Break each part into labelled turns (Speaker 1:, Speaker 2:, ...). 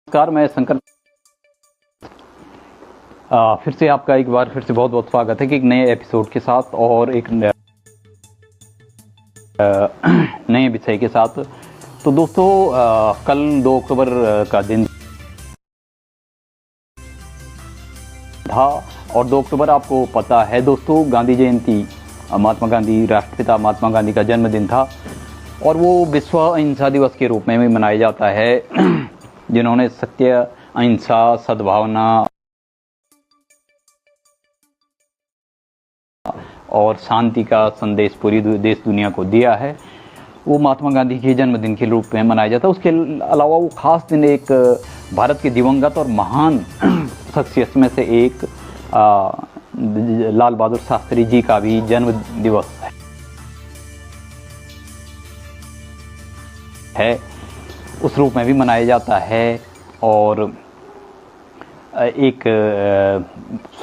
Speaker 1: नमस्कार, मैं शंकर। फिर से आपका एक बार फिर से बहुत बहुत स्वागत है कि एक नए एपिसोड के साथ और एक नए विषय के साथ। तो दोस्तों, कल 2 अक्टूबर का दिन था और 2 अक्टूबर आपको पता है दोस्तों, गांधी जयंती, महात्मा गांधी, राष्ट्रपिता महात्मा गांधी का जन्मदिन था और वो विश्व अहिंसा दिवस के रूप में भी मनाया जाता है जिन्होंने सत्य, अहिंसा, सद्भावना और शांति का संदेश पूरी देश दुनिया को दिया है, वो महात्मा गांधी के जन्मदिन के रूप में मनाया जाता है। उसके अलावा वो खास दिन एक भारत के दिवंगत और महान शख्सियत में से एक लाल बहादुर शास्त्री जी का भी जन्म दिवस है, उस रूप में भी मनाया जाता है। और एक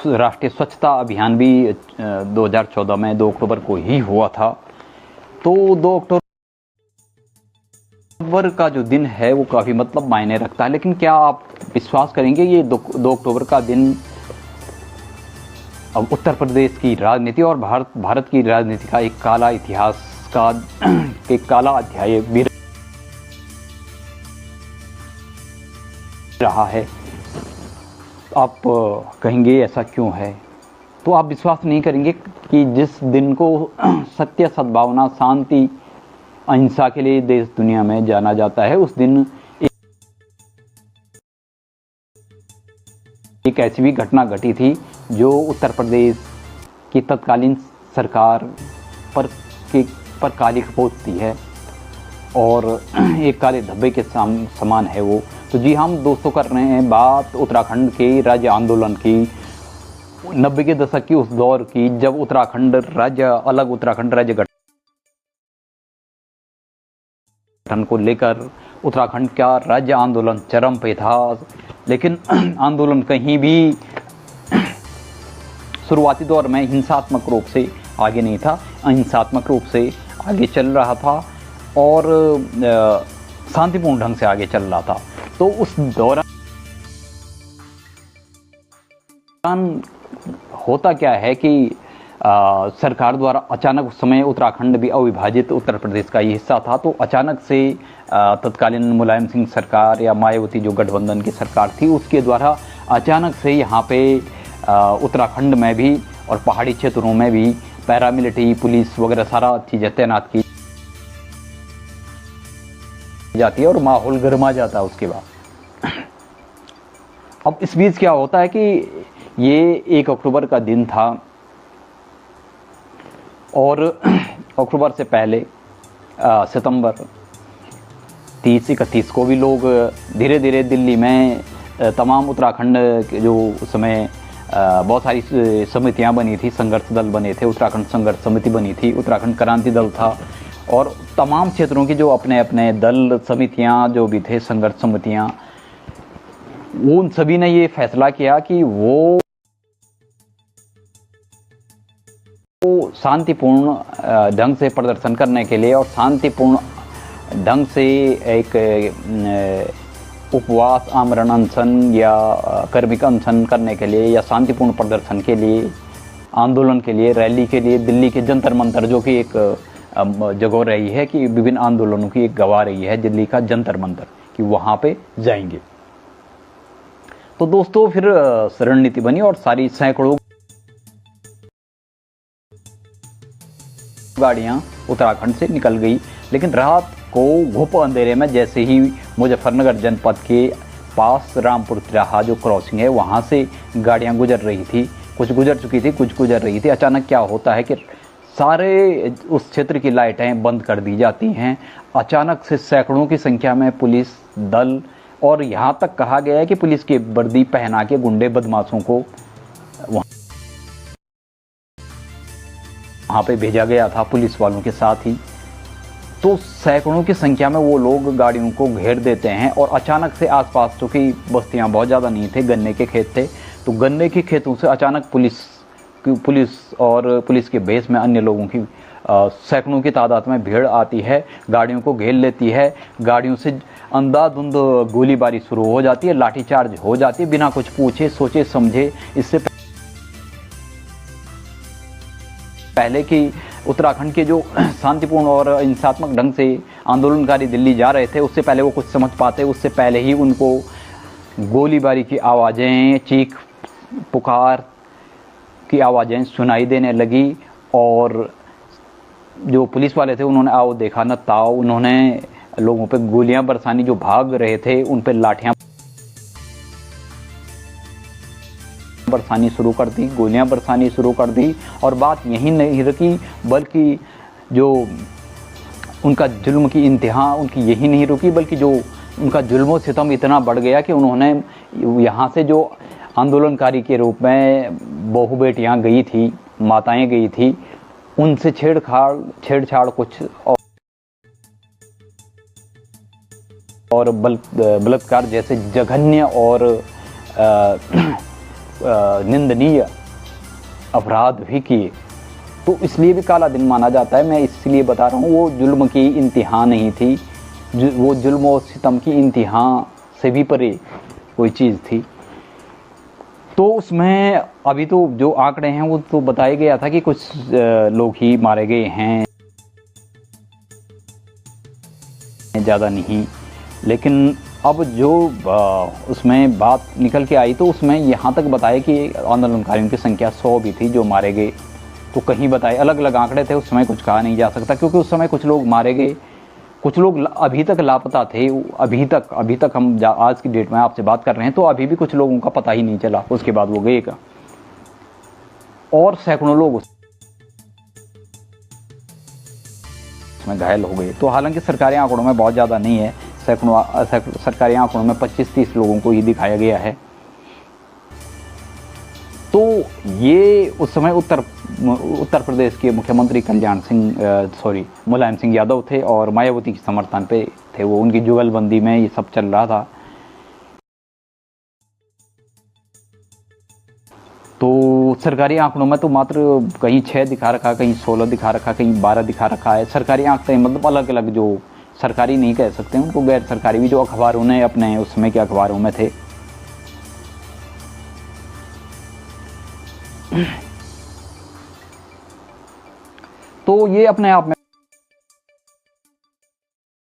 Speaker 1: राष्ट्रीय स्वच्छता अभियान भी 2014 में 2 अक्टूबर को ही हुआ था। तो 2 अक्टूबर का जो दिन है वो काफ़ी मतलब मायने रखता है। लेकिन क्या आप विश्वास करेंगे, ये 2 अक्टूबर का दिन अब उत्तर प्रदेश की राजनीति और भारत की राजनीति का एक काला इतिहास का एक काला अध्याय भी रहा है। आप कहेंगे ऐसा क्यों है? तो आप विश्वास नहीं करेंगे कि जिस दिन को सत्य, सद्भावना, शांति, अहिंसा के लिए देश दुनिया में जाना जाता है, उस दिन एक ऐसी भी घटना घटी थी जो उत्तर प्रदेश की तत्कालीन सरकार पर काली पोतती है और एक काले धब्बे के समान है वो। तो जी, हम दोस्तों कर रहे हैं बात उत्तराखंड के राज्य आंदोलन की, 90 के दशक की, उस दौर की जब उत्तराखंड राज्य गठन को लेकर उत्तराखंड का राज्य आंदोलन चरम पे था। लेकिन आंदोलन कहीं भी शुरुआती दौर में हिंसात्मक रूप से आगे नहीं था, अहिंसात्मक रूप से आगे चल रहा था और शांतिपूर्ण ढंग से आगे चल रहा था। तो उस दौरान होता क्या है कि सरकार द्वारा अचानक, उस समय उत्तराखंड भी अविभाजित उत्तर प्रदेश का ही हिस्सा था, तो अचानक से तत्कालीन मुलायम सिंह सरकार या मायावती जो गठबंधन की सरकार थी, उसके द्वारा अचानक से यहाँ पे उत्तराखंड में भी और पहाड़ी क्षेत्रों में भी पैरामिलिट्री पुलिस वगैरह सारा चीज़ें तैनात की जाती है और माहौल गर्मा जाता है उसके बाद। अब इस बीच क्या होता है कि ये 1 अक्टूबर का दिन था और अक्टूबर से पहले सितंबर 30-31 को भी लोग धीरे धीरे दिल्ली में तमाम उत्तराखंड के जो उस समय बहुत सारी समितियां बनी थी, संघर्ष दल बने थे, उत्तराखंड संघर्ष समिति बनी थी, उत्तराखंड क्रांति दल था और तमाम क्षेत्रों की जो अपने अपने दल, समितियां जो भी थे, संघर्ष समितियां, उन सभी ने ये फैसला किया कि वो शांतिपूर्ण ढंग से प्रदर्शन करने के लिए और शांतिपूर्ण ढंग से एक उपवास, आमरण अनशन या कर्मिक अनशन करने के लिए या शांतिपूर्ण प्रदर्शन के लिए, आंदोलन के लिए, रैली के लिए दिल्ली के जंतर मंतर, जो कि एक जगह रही है कि विभिन्न आंदोलनों की एक गवाह रही है, दिल्ली का जंतर मंतर, कि वहाँ पे जाएंगे। तो दोस्तों फिर रणनीति बनी और सारी सैकड़ों गाड़ियाँ उत्तराखंड से निकल गई। लेकिन रात को घुप अंधेरे में जैसे ही मुजफ्फरनगर जनपद के पास रामपुर तिराहा जो क्रॉसिंग है, वहाँ से गाड़ियाँ गुजर रही थी, कुछ गुजर चुकी थी, कुछ गुजर रही थी। अचानक क्या होता है कि सारे उस क्षेत्र की लाइटें बंद कर दी जाती हैं। अचानक से सैकड़ों की संख्या में पुलिस दल, और यहाँ तक कहा गया है कि पुलिस की वर्दी पहना के गुंडे बदमाशों को वहाँ पे भेजा गया था पुलिस वालों के साथ ही। तो सैकड़ों की संख्या में वो लोग गाड़ियों को घेर देते हैं और अचानक से आसपास, चूँकि बस्तियाँ बहुत ज़्यादा नहीं थे, गन्ने के खेत थे, तो गन्ने के खेतों से अचानक पुलिस और पुलिस के भेष में अन्य लोगों की सैकड़ों की तादाद में भीड़ आती है, गाड़ियों को घेर लेती है, गाड़ियों से अंधाधुंध गोलीबारी शुरू हो जाती है, लाठीचार्ज हो जाती है बिना कुछ पूछे सोचे समझे। इससे पहले कि उत्तराखंड के जो शांतिपूर्ण और हिंसात्मक ढंग से आंदोलनकारी दिल्ली जा रहे थे, उससे पहले वो कुछ समझ पाते, उससे पहले ही उनको गोलीबारी की आवाज़ें, चीख पुकार की आवाज़ें सुनाई देने लगी। और जो पुलिस वाले थे उन्होंने आओ देखा न ताओ, उन्होंने लोगों पे गोलियां बरसानी, जो भाग रहे थे उन पे लाठियां बरसानी शुरू कर दी, गोलियां बरसानी शुरू कर दी। और बात यही नहीं रुकी, बल्कि जो उनका जुल्म की इंतहा उनकी यही नहीं रुकी, बल्कि जो उनका जुल्म सितम इतना बढ़ गया कि उन्होंने यहाँ से जो आंदोलनकारी के रूप में बहू बेटियाँ गई थी, माताएं गई थी, उनसे छेड़छाड़ कुछ और बलात्कार जैसे जघन्य और निंदनीय अपराध भी किए। तो इसलिए भी काला दिन माना जाता है। मैं इसलिए बता रहा हूँ, वो जुल्म की इंतहा नहीं थी, वो जुल्म और सितम की इंतहा से भी परे कोई चीज़ थी। तो उसमें अभी तो जो आंकड़े हैं वो तो बताया गया था कि कुछ लोग ही मारे गए हैं, ज़्यादा नहीं। लेकिन अब जो उसमें बात निकल के आई तो उसमें यहाँ तक बताया कि आंदोलनकारियों की संख्या 100 भी थी जो मारे गए। तो कहीं बताए अलग अलग आंकड़े थे, उस समय कुछ कहा नहीं जा सकता, क्योंकि उस समय कुछ लोग मारे गए, कुछ लोग अभी तक लापता थे। अभी तक हम आज की डेट में आपसे बात कर रहे हैं तो अभी भी कुछ लोगों का पता ही नहीं चला, उसके बाद वो गए का। और सैकड़ों लोग उसमें घायल हो गए। तो हालांकि सरकारी आंकड़ों में बहुत ज़्यादा नहीं है, सरकारी आंकड़ों में 25-30 लोगों को ही दिखाया गया है। तो ये उस समय उत्तर प्रदेश के मुख्यमंत्री मुलायम सिंह यादव थे और मायावती के समर्थन पे थे, वो उनकी जुगलबंदी में ये सब चल रहा था। तो सरकारी आंकड़ों में तो मात्र कहीं 6 दिखा रखा, कहीं 16 दिखा रखा, कहीं 12 दिखा रखा है। सरकारी आंकड़े मतलब अलग अलग, जो सरकारी नहीं कह सकते उनको, गैर सरकारी भी जो अखबारों ने अपने उस समय के अखबारों में थे। तो ये अपने आप में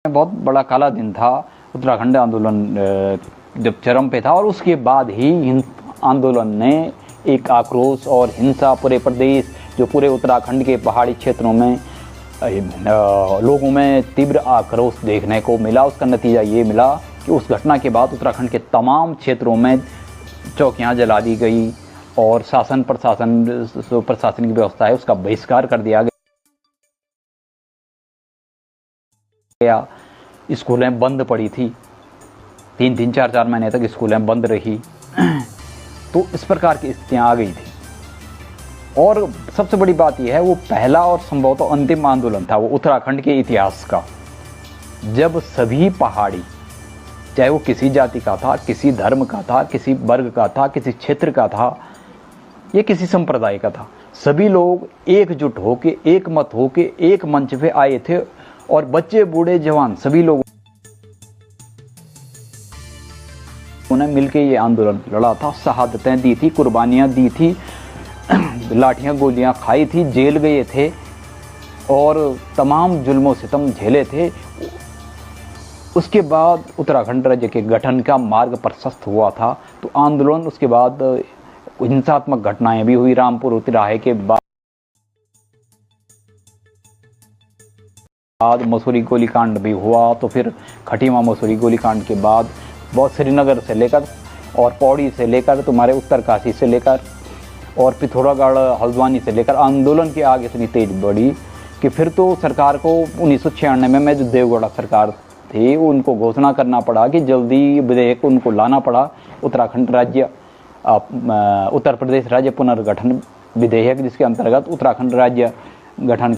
Speaker 1: बहुत बड़ा काला दिन था। उत्तराखंड आंदोलन जब चरम पे था और उसके बाद ही आंदोलन ने एक आक्रोश और हिंसा पूरे प्रदेश, जो पूरे उत्तराखंड के पहाड़ी क्षेत्रों में लोगों में तीव्र आक्रोश देखने को मिला। उसका नतीजा ये मिला कि उस घटना के बाद उत्तराखंड के तमाम क्षेत्रों में चौकियां जला दी गई और प्रशासन की व्यवस्था है उसका बहिष्कार कर दिया गया। स्कूलें बंद पड़ी थी, 3-3, 4-4 महीने तक स्कूलें बंद रही। तो इस प्रकार की स्थितियां आ गई थी। और सबसे बड़ी बात यह है, वो पहला और संभवतः अंतिम आंदोलन था वो उत्तराखंड के इतिहास का, जब सभी पहाड़ी, चाहे वो किसी जाति का था, किसी धर्म का था, किसी वर्ग का था, किसी क्षेत्र का था, या किसी संप्रदाय का था, सभी लोग एकजुट होके, एक मत होके एक मंच पे आए थे। और बच्चे बूढ़े जवान सभी लोगों ने मिलकर ये आंदोलन लड़ा था, शहादतें दी थी, कुर्बानियां दी थी, लाठियां गोलियां खाई थी, जेल गए थे और तमाम जुल्मों सितम झेले थे। उसके बाद उत्तराखंड राज्य के गठन का मार्ग प्रशस्त हुआ था। तो आंदोलन, उसके बाद हिंसात्मक घटनाएं भी हुई। रामपुर तिराहे के बाद मसूरी गोलीकांड भी हुआ। तो फिर खटीमा मसूरी गोलीकांड के बाद बहुत श्रीनगर से लेकर और पौड़ी से लेकर तुम्हारे उत्तरकाशी से लेकर और पिथौरागढ़ हल्द्वानी से लेकर आंदोलन की आग इतनी तेज बढ़ी कि फिर तो सरकार को 1996 में जो देवगढ़ सरकार थी उनको घोषणा करना पड़ा कि जल्दी विधेयक उनको लाना पड़ा, उत्तराखंड राज्य उत्तर प्रदेश राज्य पुनर्गठन विधेयक, जिसके अंतर्गत उत्तराखंड राज्य गठन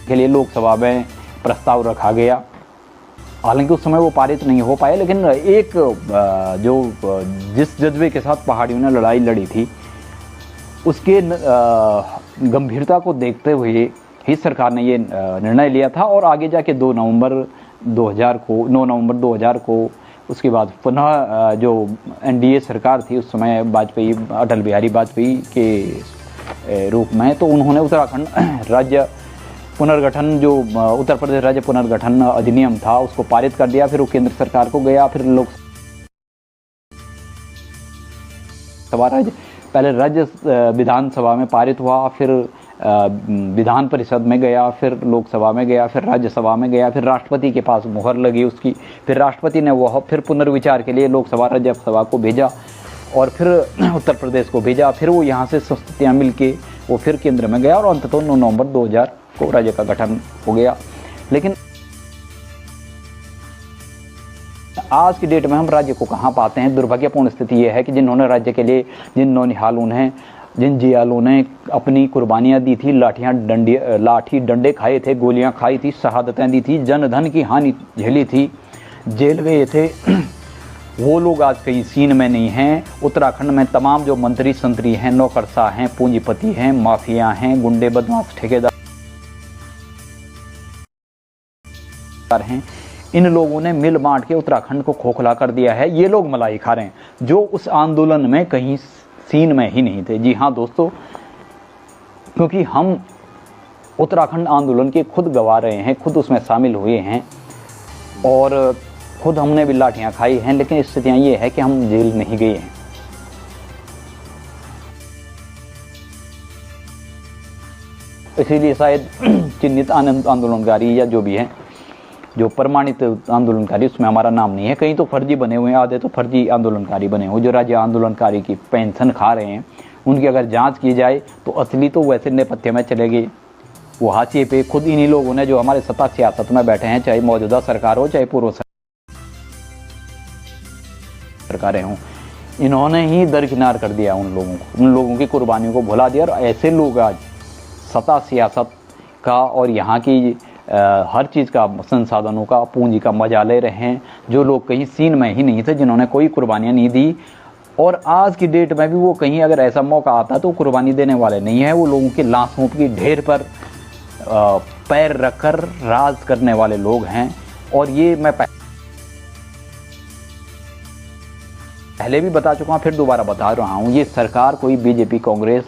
Speaker 1: के लिए लोकसभा में प्रस्ताव रखा गया। हालांकि उस समय वो पारित नहीं हो पाए, लेकिन एक जिस जज्बे के साथ पहाड़ियों ने लड़ाई लड़ी थी उसके गंभीरता को देखते हुए ही सरकार ने ये निर्णय लिया था। और आगे जाके 9 नवंबर 2000 को उसके बाद पुनः जो एनडीए सरकार थी उस समय वाजपेयी, अटल बिहारी वाजपेयी के रूप में, तो उन्होंने उत्तराखंड राज्य पुनर्गठन, जो उत्तर प्रदेश राज्य पुनर्गठन अधिनियम था, उसको पारित कर दिया। फिर वो केंद्र सरकार को गया, फिर लोकसभा पहले राज्य विधानसभा में पारित हुआ, फिर विधान परिषद में गया, फिर लोकसभा में गया, फिर राज्यसभा में गया, फिर राष्ट्रपति के पास मुहर लगी उसकी, फिर राष्ट्रपति ने वह फिर पुनर्विचार के लिए लोकसभा राज्यसभा को भेजा और फिर उत्तर प्रदेश को भेजा। फिर वो यहाँ से संस्तुतियाँ मिल के वो फिर केंद्र में गया और अंततः 9 नवंबर 2000 को राज्य का गठन हो गया। लेकिन आज की डेट में हम राज्य को कहाँ पाते हैं? दुर्भाग्यपूर्ण स्थिति ये है कि जिन्होंने राज्य के लिए, जिन नौनिहालों ने, जिन जियालों ने अपनी कुर्बानियाँ दी थी, लाठी डंडे खाए थे, गोलियां खाई थी, शहादतें दी थी, जन धन की हानि झेली थी, जेल गए थे, वो लोग आज कहीं सीन में नहीं हैं। उत्तराखंड में तमाम जो मंत्री संतरी हैं, नौकरशाह हैं, पूंजीपति हैं, माफिया हैं, गुंडे, बदमाश, ठेकेदार हैं, इन लोगों ने मिल बांट के उत्तराखंड को खोखला कर दिया है। ये लोग मलाई खा रहे हैं जो उस आंदोलन में कहीं सीन में ही नहीं थे। जी हाँ दोस्तों, क्योंकि हम उत्तराखंड आंदोलन के खुद गवा रहे हैं, खुद उसमें शामिल हुए हैं और खुद हमने भी लाठियां खाई हैं, लेकिन स्थितियां ये है कि हम जेल नहीं गए हैं। इसीलिए शायद चिन्हित आंदोलनकारी या जो भी है, जो प्रमाणित आंदोलनकारी, उसमें हमारा नाम नहीं है। कहीं तो फर्जी बने हुए हैं, आधे तो फर्जी आंदोलनकारी बने हुए, जो राज्य आंदोलनकारी की पेंशन खा रहे हैं, उनकी अगर जांच की जाए तो असली तो वैसे नेपथ्य में चले गए। वो हाशिए पे खुद इन्हीं लोगों ने, जो हमारे सत्ता सियासत में बैठे हैं, चाहे मौजूदा सरकार हो चाहे पूर्व सरकारें हों, इन्होंने ही दरकिनार कर दिया उन लोगों को, उन लोगों की कुर्बानियों को भुला दिया। और ऐसे लोग आज सत्ता सियासत का और यहाँ की हर चीज़ का, संसाधनों का, पूंजी का मजा ले रहे हैं, जो लोग कहीं सीन में ही नहीं थे, जिन्होंने कोई कुर्बानियाँ नहीं दी। और आज की डेट में भी वो कहीं अगर ऐसा मौका आता तो कुर्बानी देने वाले नहीं है। वो लोगों की लाशों की ढेर पर पैर रखकर राज करने वाले लोग हैं। और ये मैं पहले भी बता चुका हूँ, फिर दोबारा बता रहा हूँ, ये सरकार कोई बीजेपी, कांग्रेस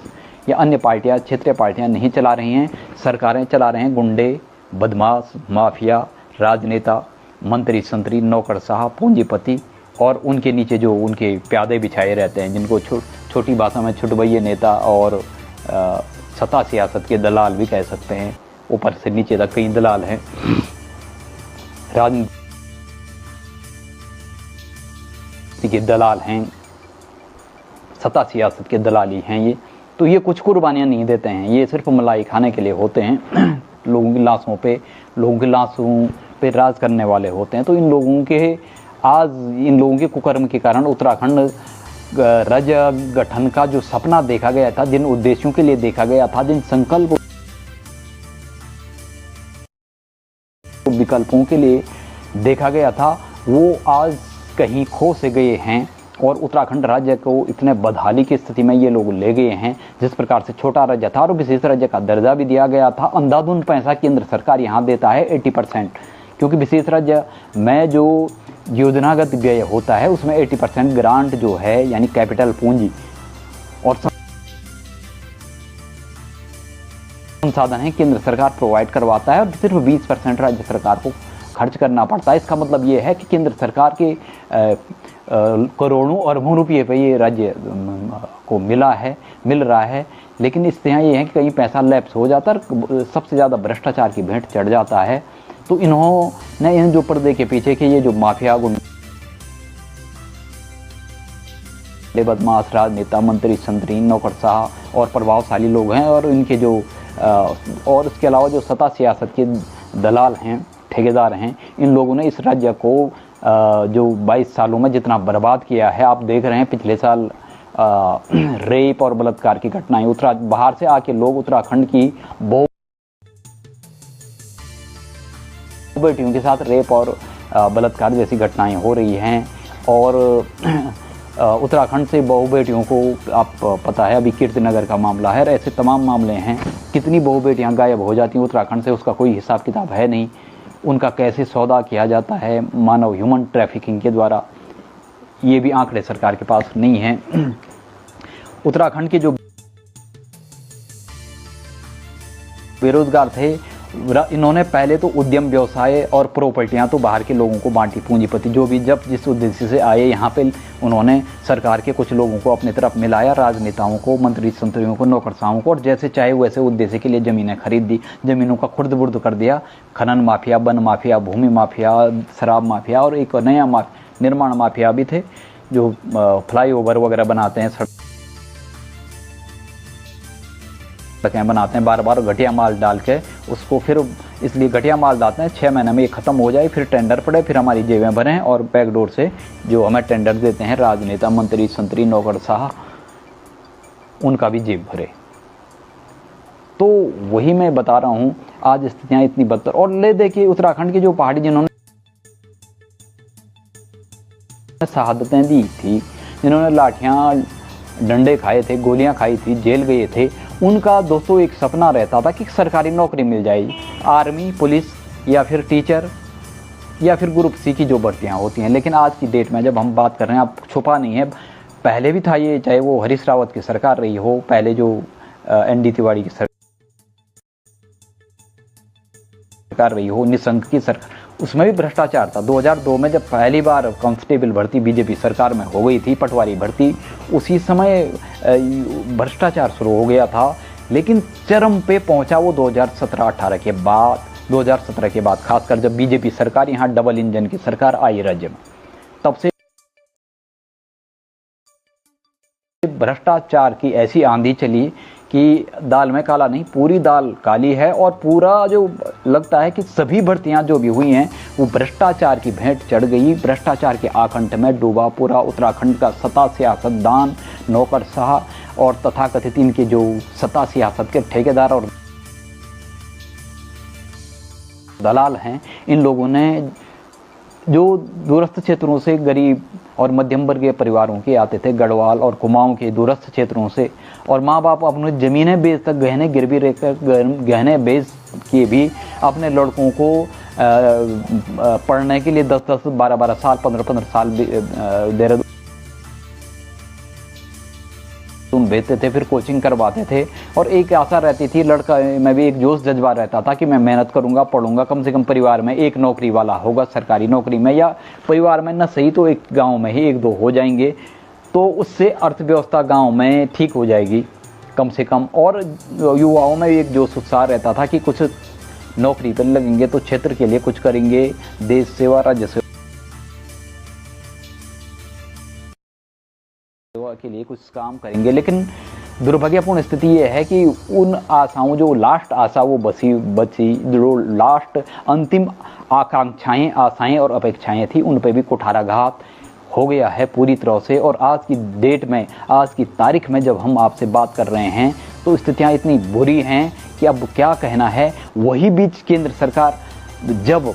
Speaker 1: या अन्य पार्टियाँ, क्षेत्रीय पार्टियाँ नहीं चला रही हैं। सरकारें चला रहे हैं गुंडे, बदमाश, माफिया, राजनेता, मंत्री संतरी, नौकरशाह, पूंजीपति और उनके नीचे जो उनके प्यादे बिछाए रहते हैं, जिनको छोटी भाषा में छुटभइये नेता और सत्ता सियासत के दलाल भी कह सकते हैं। ऊपर से नीचे तक कई दलाल हैं, राजनीति के दलाल हैं, सत्ता सियासत के दलाली हैं ये। तो ये कुछ कुर्बानियाँ नहीं देते हैं, ये सिर्फ मलाई खाने के लिए होते हैं। लोगों की लाशों पे राज करने वाले होते हैं। तो इन लोगों के कुकर्म के कारण उत्तराखंड राज्य गठन का जो सपना देखा गया था, जिन उद्देश्यों के लिए देखा गया था, जिन संकल्प विकल्पों के लिए देखा गया था, वो आज कहीं खो से गए हैं। और उत्तराखंड राज्य को इतने बदहाली की स्थिति में ये लोग ले गए हैं। जिस प्रकार से छोटा राज्य था और विशेष राज्य का दर्जा भी दिया गया था, अंधाधुंध पैसा केंद्र सरकार यहाँ देता है 80%, क्योंकि विशेष राज्य में जो योजनागत व्यय होता है उसमें 80% ग्रांट जो है, यानी कैपिटल पूंजी और संसाधन है, केंद्र सरकार प्रोवाइड करवाता है और सिर्फ 20% राज्य सरकार को खर्च करना पड़ता है। इसका मतलब ये है कि केंद्र सरकार के करोड़ों अरबों रुपये पे ये राज्य को मिल रहा है। लेकिन इस तरह ये है कि कहीं पैसा लैप्स हो जाता है, सबसे ज़्यादा भ्रष्टाचार की भेंट चढ़ जाता है। तो इन्होंने इन जो पर्दे के पीछे के ये जो माफिया, गुंडे, बदमाश, राजनेता, मंत्री संतरी, नौकरशाह और प्रभावशाली लोग हैं, और इनके जो और इसके अलावा जो सत्ता सियासत के दलाल हैं, ठेकेदार हैं, इन लोगों ने इस राज्य को जो 22 सालों में जितना बर्बाद किया है, आप देख रहे हैं। पिछले साल रेप और बलात्कार की घटनाएं, बाहर से आके लोग उत्तराखंड की बेटियों के साथ रेप और बलात्कार जैसी घटनाएं हो रही हैं। और उत्तराखंड से बहू बेटियों को आप पता है अभी कीर्तिनगर का मामला है, ऐसे तमाम मामले हैं। कितनी बहू बेटियां गायब हो जाती हैं उत्तराखंड से, उसका कोई हिसाब किताब है नहीं। उनका कैसे सौदा किया जाता है मानव ह्यूमन ट्रैफिकिंग के द्वारा, ये भी आंकड़े सरकार के पास नहीं हैं। उत्तराखंड के जो बेरोजगार थे, इन्होंने पहले तो उद्यम व्यवसाय और प्रॉपर्टियां तो बाहर के लोगों को बांटी, पूंजीपति जो भी जब जिस उद्देश्य से आए यहाँ पे उन्होंने सरकार के कुछ लोगों को अपनी तरफ मिलाया, राजनेताओं को, मंत्री संतरियों को, नौकरशाहों को, और जैसे चाहे वैसे उद्देश्य के लिए ज़मीनें खरीद दी, ज़मीनों का खुर्द बुर्द कर दिया। खनन माफिया, वन माफिया, भूमि माफिया, शराब माफिया और एक नया निर्माण माफिया भी थे जो फ्लाईओवर वगैरह बनाते हैं, सड़कें बनाते हैं, बार बार घटिया माल डाल के उसको, फिर इसलिए घटिया माल डालते हैं 6 महीने में ये ख़त्म हो जाए, फिर टेंडर पड़े, फिर हमारी जेबें भरें और बैकडोर से जो हमें टेंडर देते हैं राजनेता, मंत्री, संतरी, नौकरशाह, उनका भी जेब भरे। तो वही मैं बता रहा हूँ, आज स्थितियाँ इतनी बदतर। और ले देखिए उत्तराखंड के जो पहाड़ी जिन्होंने शहादतें दी थी, जिन्होंने लाठियाँ डंडे खाए थे, गोलियां खाई थी, जेल गए थे, उनका दोस्तों एक सपना रहता था कि सरकारी नौकरी मिल जाएगी, आर्मी, पुलिस या फिर टीचर या फिर ग्रुप सी की जो भर्तियां होती हैं। लेकिन आज की डेट में जब हम बात कर रहे हैं, अब छुपा नहीं है, पहले भी था ये, चाहे वो हरीश रावत की सरकार रही हो, पहले जो ND तिवारी की सरकार रही हो, निशंक की सरकार, उसमें भी भ्रष्टाचार था। 2002 में जब पहली बार कांस्टेबल भर्ती बीजेपी सरकार में हो गई थी, पटवारी भर्ती, उसी समय भ्रष्टाचार शुरू हो गया था। लेकिन चरम पे पहुंचा वो 2017-18 के बाद, 2017 के बाद खासकर जब बीजेपी सरकार यहाँ डबल इंजन की सरकार आई राज्य में, तब से भ्रष्टाचार की ऐसी आंधी चली कि दाल में काला नहीं, पूरी दाल काली है। और पूरा जो लगता है कि सभी भर्तियां जो भी हुई हैं वो भ्रष्टाचार की भेंट चढ़ गई, भ्रष्टाचार के आकंठ में डूबा पूरा उत्तराखंड का सत्ता, सियासतदान, नौकरशाह और तथाकथित इनके जो सत्ता सियासत के ठेकेदार और दलाल हैं, इन लोगों ने जो दूरस्थ क्षेत्रों से गरीब और मध्यम वर्गीय परिवारों के आते थे, गढ़वाल और कुमाऊं के दूरस्थ क्षेत्रों से, और माँ बाप अपने ज़मीनें बेच तक, गहने गिरवी रखकर गहने बेच के भी अपने लड़कों को पढ़ने के लिए 10-10, 12-12 साल, 15-15 साल देहरादून भेजते थे, फिर कोचिंग करवाते थे। और एक आशा रहती थी, लड़का में भी एक जोश जज्बा रहता था कि मैं मेहनत करूंगा, पढ़ूंगा, कम से कम परिवार में एक नौकरी वाला होगा सरकारी नौकरी में, या परिवार में न सही तो एक गांव में ही 1-2 हो जाएंगे, तो उससे अर्थव्यवस्था गांव में ठीक हो जाएगी कम से कम। और युवाओं में एक जोश उत्साह रहता था कि कुछ नौकरी पर लगेंगे तो क्षेत्र के लिए कुछ करेंगे, देश सेवा, राज्य सेवा के लिए कुछ काम करेंगे। लेकिन दुर्भाग्यपूर्ण स्थिति ये है कि उन आशाओं, जो लास्ट आशा वो बची, जो लास्ट अंतिम आकांक्षाएं, आशाएं और अपेक्षाएं थी, उन पर भी कुठाराघात हो गया है पूरी तरह से। और आज की डेट में, आज की तारीख में जब हम आपसे बात कर रहे हैं तो स्थितियां इतनी बुरी हैं कि अब क्या कहना है। वही बीच केंद्र सरकार जब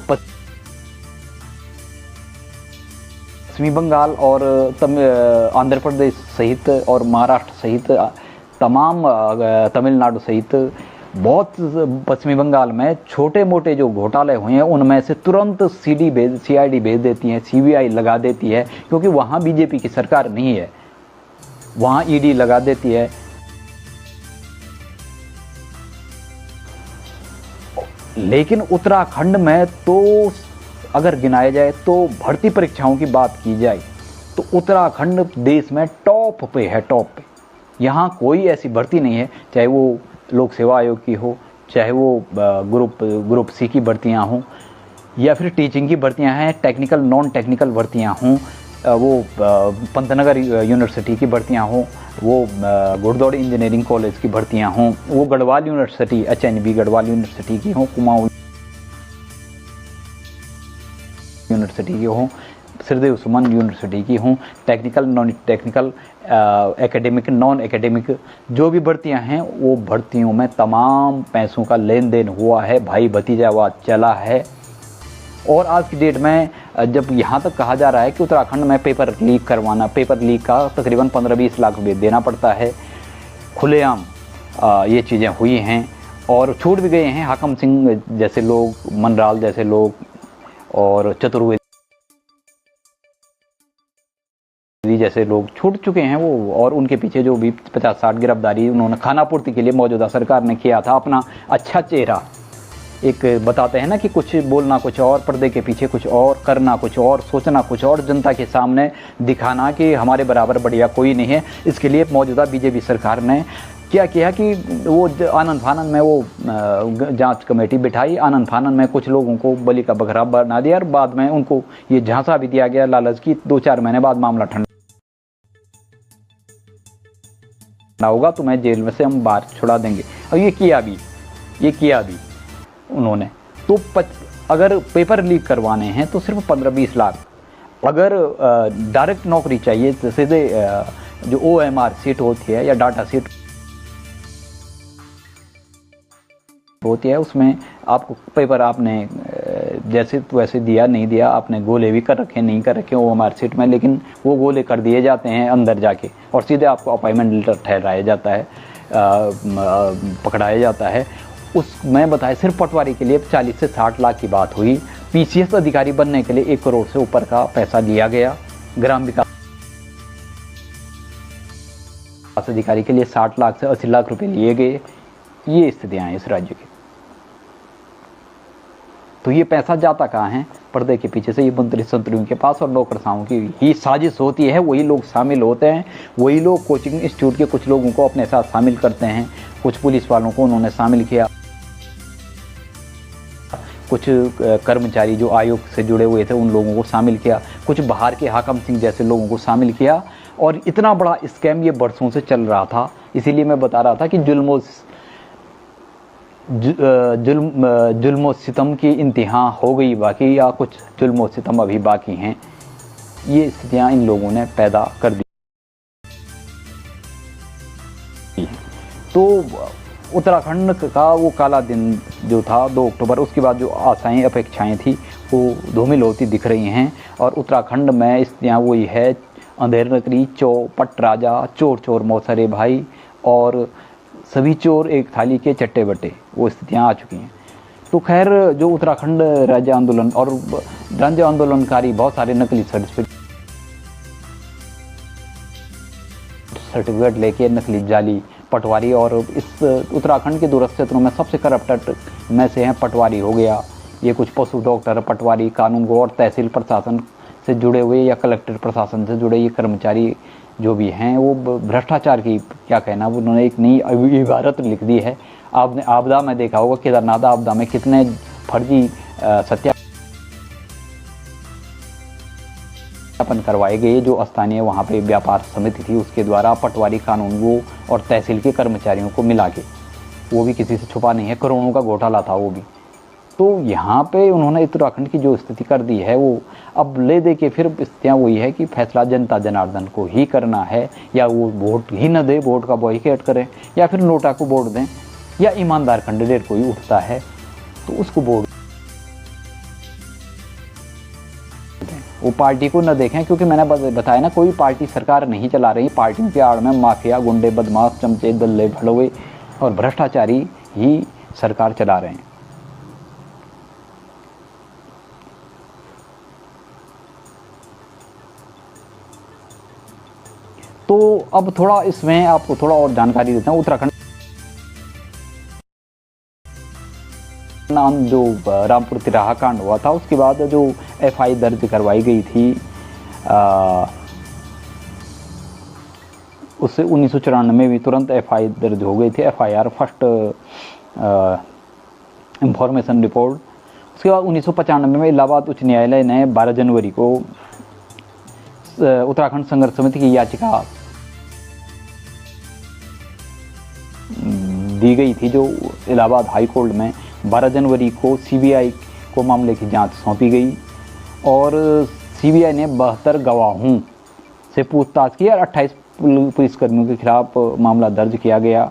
Speaker 1: पश्चिमी बंगाल और आंध्र प्रदेश सहित और महाराष्ट्र सहित तमाम, तमिलनाडु सहित बहुत पश्चिमी बंगाल में छोटे मोटे जो घोटाले हुए हैं उनमें से तुरंत CID भेज देती है, CBI लगा देती है, क्योंकि वहाँ बीजेपी की सरकार नहीं है, वहाँ ED लगा देती है। लेकिन उत्तराखंड में तो अगर गिनाया जाए तो भर्ती परीक्षाओं की बात की जाए तो उत्तराखंड देश में टॉप पे है, टॉप पे। यहाँ कोई ऐसी भर्ती नहीं है, चाहे वो लोक सेवा आयोग की हो, चाहे वो ग्रुप C की भर्तियाँ हों, या फिर टीचिंग की भर्तियाँ हैं, टेक्निकल नॉन टेक्निकल भर्तियाँ हों, वो पंतनगर यूनिवर्सिटी की भर्तियाँ हों, वो घुड़दौड़ इंजीनियरिंग कॉलेज की भर्तियाँ हों, वो Garhwal university, HNB Garhwal university की हों, कुमाऊं यूनिवर्सिटी की हों, श्रीदेव सुमन यूनिवर्सिटी की हों, technical non technical, academic non academic, जो भी भर्तियां हैं वो भर्तियों में तमाम पैसों का लेन देन हुआ है, भाई भतीजावाद चला है। और आज की डेट में जब यहाँ तक कहा जा रहा है कि उत्तराखंड में पेपर लीक का तकरीबन 15-20 लाख रुपये देना पड़ता है, खुलेआम ये चीज़ें हुई हैं और छूट भी गए हैं। हाकम सिंह जैसे लोग, मनराल जैसे लोग और चतुर्वेदी जैसे लोग छूट चुके हैं वो, और उनके पीछे जो भी 50-60 गिरफ्तारी उन्होंने खानापूर्ति के लिए मौजूदा सरकार ने किया था। अपना अच्छा चेहरा एक बताते हैं ना कि कुछ बोलना कुछ और, पर्दे के पीछे कुछ और, करना कुछ और, सोचना कुछ और, जनता के सामने दिखाना कि हमारे बराबर बढ़िया कोई नहीं है। इसके लिए मौजूदा बीजेपी सरकार ने क्या किया कि वो आनंद फानन में वो जांच कमेटी बिठाई, आनंद फानन में कुछ लोगों को बलि का बकरा बना दिया और बाद में उनको ये झांसा भी दिया गया लालच की 2-4 महीने बाद मामला ठंडा होगा, तुम्हें जेल में से हम बाहर छुड़ा देंगे। और ये किया भी उन्होंने। तो अगर पेपर लीक करवाने हैं तो सिर्फ 15-20 लाख, अगर डायरेक्ट नौकरी चाहिए तो सीधे जो OMR सीट होती है या डाटा सीट होती है, उसमें आपको पेपर आपने जैसे वैसे दिया नहीं दिया, आपने गोले भी कर रखे नहीं कर रखे OMR सीट में, लेकिन वो गोले कर दिए जाते हैं अंदर जाके और सीधे आपको अपॉइंटमेंट लेटर ठहराया जाता है, पकड़ाया जाता है। उसमें बताया सिर्फ पटवारी के लिए 40 से 60 लाख की बात हुई। PCS अधिकारी बनने के लिए 1 करोड़ से ऊपर का पैसा लिया गया। ग्राम विकास अधिकारी के लिए 60 लाख से 80 लाख रुपए लिए गए। ये स्थितियां हैं इस राज्य की। तो ये पैसा जाता कहाँ है? पर्दे के पीछे से ये मंत्री संतरियों के पास और नौकरशाहों की ही साजिश होती है। वही लोग शामिल होते हैं, वही लोग कोचिंग इंस्टीट्यूट के कुछ लोगों को अपने साथ शामिल करते हैं, कुछ पुलिस वालों को उन्होंने शामिल किया, कुछ कर्मचारी जो आयोग से जुड़े हुए थे उन लोगों को शामिल किया, कुछ बाहर के हाकम सिंह जैसे लोगों को शामिल किया। और इतना बड़ा स्कैम ये बरसों से चल रहा था। इसीलिए मैं बता रहा था कि जुल्म सितम की इंतहा हो गई बाकी, या कुछ जुल्म सितम अभी बाकी हैं। ये स्थितियां इन लोगों ने पैदा कर दी। तो उत्तराखंड का वो काला दिन जो था 2 अक्टूबर, उसके बाद जो आशाएं अपेक्षाएं थी वो धूमिल होती दिख रही हैं। और उत्तराखंड में स्थितियाँ वही है, अंधेर नगरी, चौपट राजा, चोर चोर मौसरे भाई और सभी चोर एक थाली के चट्टे बट्टे, वो स्थितियाँ आ चुकी हैं। तो खैर जो उत्तराखंड राज्य आंदोलन और राज्य आंदोलनकारी बहुत सारे नकली सर्टिफिकेट लेके नकली जाली पटवारी, और इस उत्तराखंड के दूरस्थ क्षेत्रों में सबसे करप्टेड में से हैं पटवारी हो गया, ये कुछ पशु डॉक्टर, पटवारी, कानून गो और तहसील प्रशासन से जुड़े हुए या कलेक्टर प्रशासन से जुड़े ये कर्मचारी जो भी हैं, वो भ्रष्टाचार की क्या कहना, उन्होंने एक नई इबारत लिख दी है। आपने आपदा में देखा होगा, केदारनाथ आपदा में कितने फर्जी सत्यापन करवाए गए। जो स्थानीय वहाँ पे व्यापार समिति थी उसके द्वारा पटवारी, कानूनगो और तहसील के कर्मचारियों को मिला के, वो भी किसी से छुपा नहीं है, करोड़ों का घोटाला था वो भी। तो यहाँ पे उन्होंने उत्तराखंड की जो स्थिति कर दी है, वो अब ले दे के फिर स्थितियाँ वही है कि फैसला जनता जनार्दन को ही करना है, या वो वोट ही न दे, वोट का बॉयकॉट करें, या फिर नोटा को वोट दें, या ईमानदार कैंडिडेट कोई उठता है तो उसको वोट दें, वो पार्टी को न देखें। क्योंकि मैंने बताया ना, कोई पार्टी सरकार नहीं चला रही, पार्टियों के आड़ में माफिया, गुंडे, बदमाश, चमचे, दल्ले, भड़वे और भ्रष्टाचारी ही सरकार चला रहे हैं। तो अब थोड़ा इसमें आपको थोड़ा और जानकारी देता हूँ। उत्तराखंड जो रामपुर तिराहा कांड हुआ था, उसके बाद जो FI दर्ज करवाई गई थी, उससे 1994 में भी तुरंत FI दर्ज हो गई थी, FIR फर्स्ट इंफॉर्मेशन रिपोर्ट। उसके बाद 1995 में इलाहाबाद उच्च न्यायालय ने 12 जनवरी को उत्तराखंड संघर्ष समिति की याचिका दी गई थी, जो इलाहाबाद हाई कोर्ट में 12 जनवरी को CBI को मामले की जांच सौंपी गई। और CBI ने 72 गवाहों से पूछताछ की और 28 पुलिसकर्मियों के खिलाफ मामला दर्ज किया गया।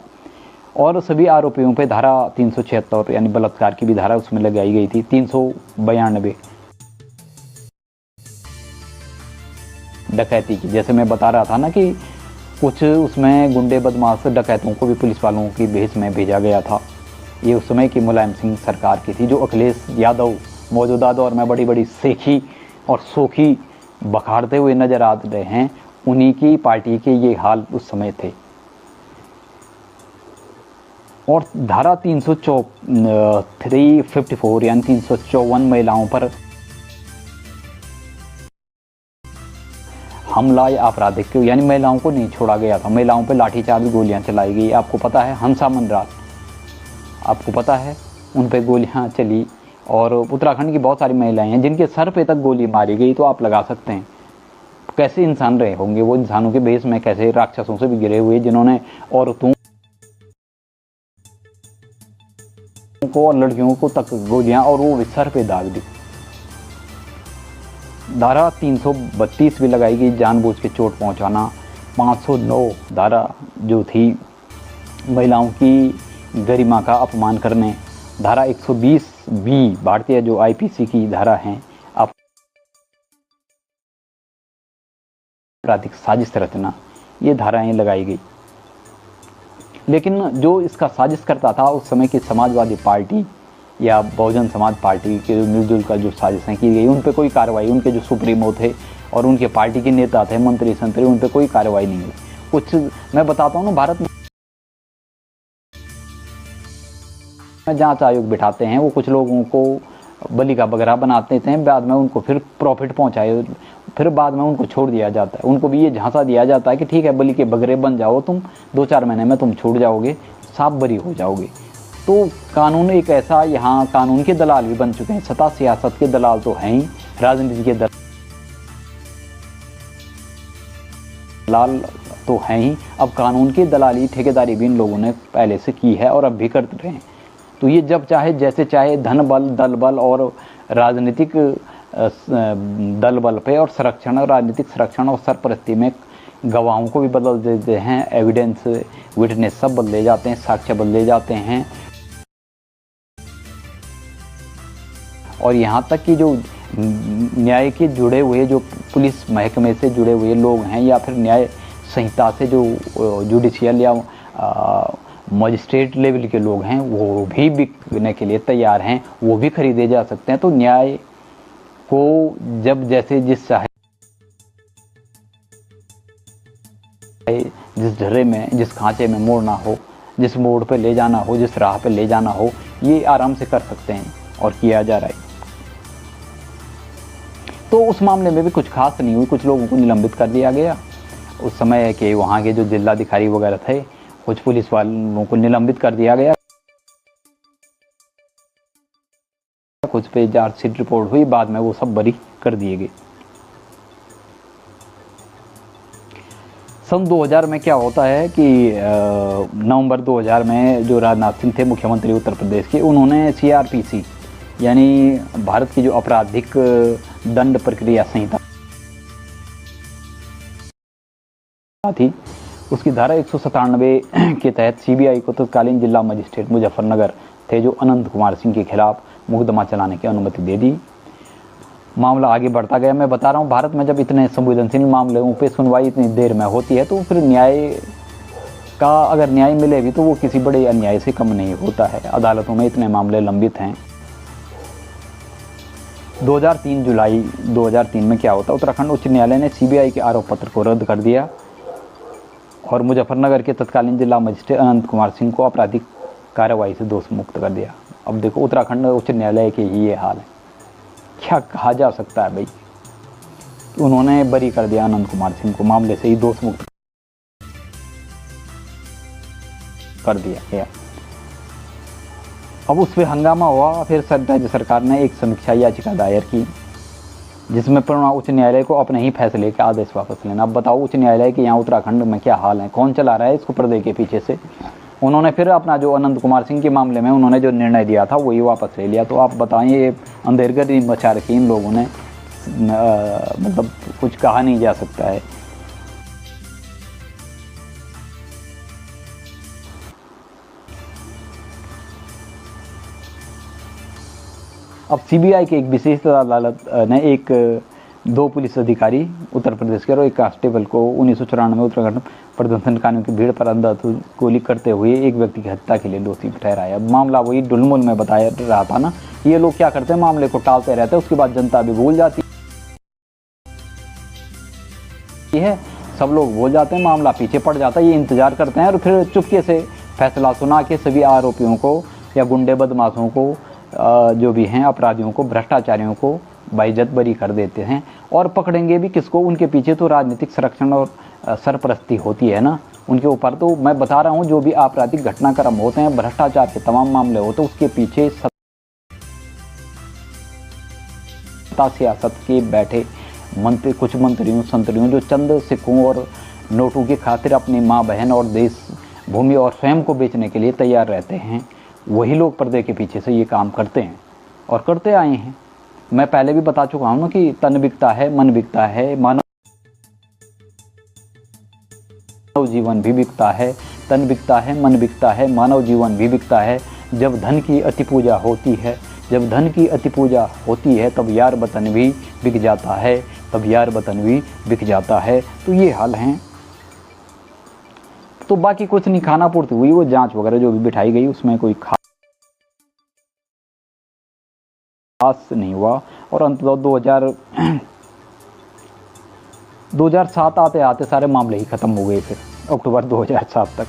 Speaker 1: और सभी आरोपियों पर धारा 376 यानी बलात्कार की भी धारा उसमें लगाई गई थी, 392 डकैती की। जैसे मैं बता रहा था ना कि कुछ उसमें गुंडे बदमाश डकैतों को भी पुलिस वालों की भेष में भेजा गया था। ये उस समय की मुलायम सिंह सरकार की थी, जो अखिलेश यादव मौजूदा दौर में बड़ी बड़ी सेखी और सोखी बखाड़ते हुए नजर आ रहे हैं। उन्हीं की पार्टी के ये हाल उस समय थे। और धारा 354 यानी 354 महिलाओं पर हमला या आपराधिक, यानी महिलाओं को नहीं छोड़ा गया था। महिलाओं पर लाठीचार्ज गोलियां चलाई गई। आपको पता है हंसा मनराल, आपको पता है उन पर गोलियां चली। और उत्तराखंड की बहुत सारी महिलाएं हैं जिनके सर पे तक गोली मारी गई। तो आप लगा सकते हैं कैसे इंसान रहे होंगे वो, इंसानों के भेष में, कैसे राक्षसों से भी गिरे हुए, जिन्होंने औरतों को और लड़कियों को तक गोलियां और वो सर पे दाग दी। धारा 332 भी लगाई गई, जानबूझ के चोट पहुंचाना। 509 धारा जो थी महिलाओं की गरिमा का अपमान करने। धारा 120 बी भारतीय जो आईपीसी की धारा हैं, आपराधिक साजिश रचना, ये धाराएं लगाई गई। लेकिन जो इसका साजिश करता था उस समय की समाजवादी पार्टी या बहुजन समाज पार्टी के मिलजुल कर जो साजिशें की गई, उन पर कोई कार्रवाई, उनके जो सुप्रीमो थे और उनके पार्टी के नेता थे, मंत्री संतरी, उन पर कोई कार्रवाई नहीं हुई। कुछ मैं बताता हूँ ना, भारत में जांच आयोग बिठाते हैं, वो कुछ लोगों को बलि का बकरा बनाते हैं, बाद में उनको फिर प्रॉफिट पहुंचाए, फिर बाद में उनको छोड़ दिया जाता है। उनको भी ये झांसा दिया जाता है कि ठीक है बलि के बकरे बन जाओ तुम, 2-4 महीने में तुम छूट जाओगे, साफ बरी हो जाओगे। तो कानून एक ऐसा, यहाँ कानून के दलाल भी बन चुके हैं। सत्ता सियासत के दलाल तो हैं ही, राजनीति के दलाल तो हैं ही, अब कानून की दलाली ठेकेदारी भी इन लोगों ने पहले से की है और अब भी करते रहे हैं। तो ये जब चाहे जैसे चाहे धन बल, दल बल और राजनीतिक दल बल पे और संरक्षण, राजनीतिक संरक्षण और सरपरस्ती में गवाहों को भी बदल देते हैं, एविडेंस विटनेस सब बदले जाते हैं, साक्ष्य बदले जाते हैं। और यहाँ तक कि जो न्याय के जुड़े हुए, जो पुलिस महकमे से जुड़े हुए लोग हैं या फिर न्याय संहिता से जो जुडिशियल या मजिस्ट्रेट लेवल के लोग हैं, वो भी बिकने के लिए तैयार हैं, वो भी खरीदे जा सकते हैं। तो न्याय को जब जैसे जिस चाहे, जिस ढर्रे में, जिस खांचे में मोड़ना हो, जिस मोड़ पे ले जाना हो, जिस राह पे ले जाना हो, ये आराम से कर सकते हैं और किया जा रहा है। तो उस मामले में भी कुछ खास नहीं हुई, कुछ लोगों को निलंबित कर दिया गया। उस समय के वहाँ के जो जिलाधिकारी वगैरह थे, कुछ पुलिस वालों को निलंबित कर दिया गया, कुछ पे चार्जशीट रिपोर्ट हुई, बाद में वो सब बरी कर दिए गए। सन 2000 में क्या होता है कि नवंबर 2000 में जो राजनाथ सिंह थे मुख्यमंत्री उत्तर प्रदेश के, उन्होंने सीआरपीसी यानी भारत की जो आपराधिक दंड प्रक्रिया संहिता थी, उसकी धारा 197 के तहत सीबीआई को तत्कालीन जिला मजिस्ट्रेट मुजफ्फरनगर थे जो अनंत कुमार सिंह के खिलाफ मुकदमा चलाने की अनुमति दे दी। मामला आगे बढ़ता गया। मैं बता रहा हूँ, भारत में जब इतने संवेदनशील मामलों पे सुनवाई इतनी देर में होती है, तो फिर न्याय का अगर न्याय मिले भी तो वो किसी बड़े अन्याय से कम नहीं होता है। अदालतों में इतने मामले लंबित हैं। 2003 जुलाई 2003 में क्या होता, उत्तराखंड उच्च न्यायालय ने सीबीआई के आरोप पत्र को रद्द कर दिया और मुजफ्फरनगर के तत्कालीन जिला मजिस्ट्रेट अनंत कुमार सिंह को आपराधिक कार्रवाई से दोष मुक्त कर दिया। अब देखो उत्तराखंड उच्च न्यायालय के ये हाल है, क्या कहा जा सकता है भाई। उन्होंने बरी कर दिया अनंत कुमार सिंह को, मामले से ही दोष मुक्त कर दिया गया। अब उस पर हंगामा हुआ। फिर राज्य सरकार ने एक समीक्षा याचिका दायर की जिसमें उच्च न्यायालय को अपने ही फैसले के आदेश वापस लेना। अब बताओ उच्च न्यायालय के यहाँ उत्तराखंड में क्या हाल है, कौन चला रहा है इसको पर्दे के पीछे से। उन्होंने फिर अपना जो अनंत कुमार सिंह के मामले में उन्होंने जो निर्णय दिया था वही वापस ले लिया। तो आप बताएं, ये अंधेरगर्दी मचा रखी इन लोगों ने, मतलब कुछ कहा नहीं जा सकता है। अब सीबीआई की एक विशेष अदालत ने एक 2 पुलिस अधिकारी उत्तर प्रदेश के और एक कांस्टेबल को 1994 में उत्तराखंड प्रदर्शनकारियों की भीड़ पर अंधाधुंध गोली करते हुए एक व्यक्ति की हत्या के लिए दोषी ठहराया। मामला वही डुलमुल में बताया रहा था ना, ये लोग क्या करते हैं, मामले को टालते रहते हैं, उसके बाद जनता भी भूल जाती है, सब लोग भूल जाते हैं, मामला पीछे पड़ जाता है, ये इंतजार करते हैं और फिर चुपके से फैसला सुना के सभी आरोपियों को या गुंडे बदमाशों को, जो भी हैं अपराधियों को, भ्रष्टाचारियों को बाइज्जत बरी कर देते हैं। और पकड़ेंगे भी किसको, उनके पीछे तो राजनीतिक संरक्षण और सरपरस्ती होती है ना उनके ऊपर। तो मैं बता रहा हूँ, जो भी आपराधिक घटनाक्रम होते हैं, भ्रष्टाचार के तमाम मामले होते हैं, उसके पीछे सत्ता सियासत के बैठे मंत्री, कुछ मंत्रियों संतरियों जो चंद सिक्कों और नोटों की खातिर अपनी माँ बहन और देश भूमि और स्वयं को बेचने के लिए तैयार रहते हैं, वही लोग पर्दे के पीछे से ये काम करते हैं और करते आए हैं। मैं पहले भी बता चुका हूँ कि तन बिकता है, मन बिकता है, मानव जीवन भी बिकता है, तन बिकता है, मन बिकता है, मानव जीवन भी बिकता है। जब धन की अति पूजा होती है, जब धन की अति पूजा होती है, तब यार वतन भी बिक जाता है, तब यार वतन भी बिक जाता है। तो ये हाल हैं। तो बाकी कुछ नहीं, खाना पूर्ति हुई, वो जांच वगैरह जो भी बिठाई गई उसमें कोई खास नहीं हुआ। और अंततः 2007 आते आते सारे मामले ही खत्म हो गए, फिर अक्टूबर 2007 तक।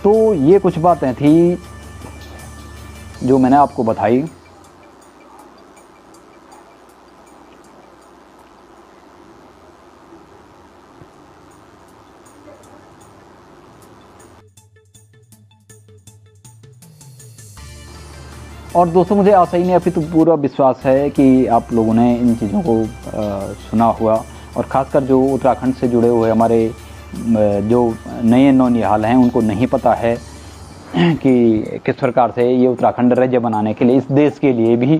Speaker 1: तो ये कुछ बातें थी जो मैंने आपको बताई। और दोस्तों, मुझे आशा ही नहीं अभी तो पूरा विश्वास है कि आप लोगों ने इन चीज़ों को सुना हुआ, और ख़ासकर जो उत्तराखंड से जुड़े हुए हमारे जो नए नौनिहाल हैं, उनको नहीं पता है कि किस प्रकार से ये उत्तराखंड राज्य बनाने के लिए, इस देश के लिए भी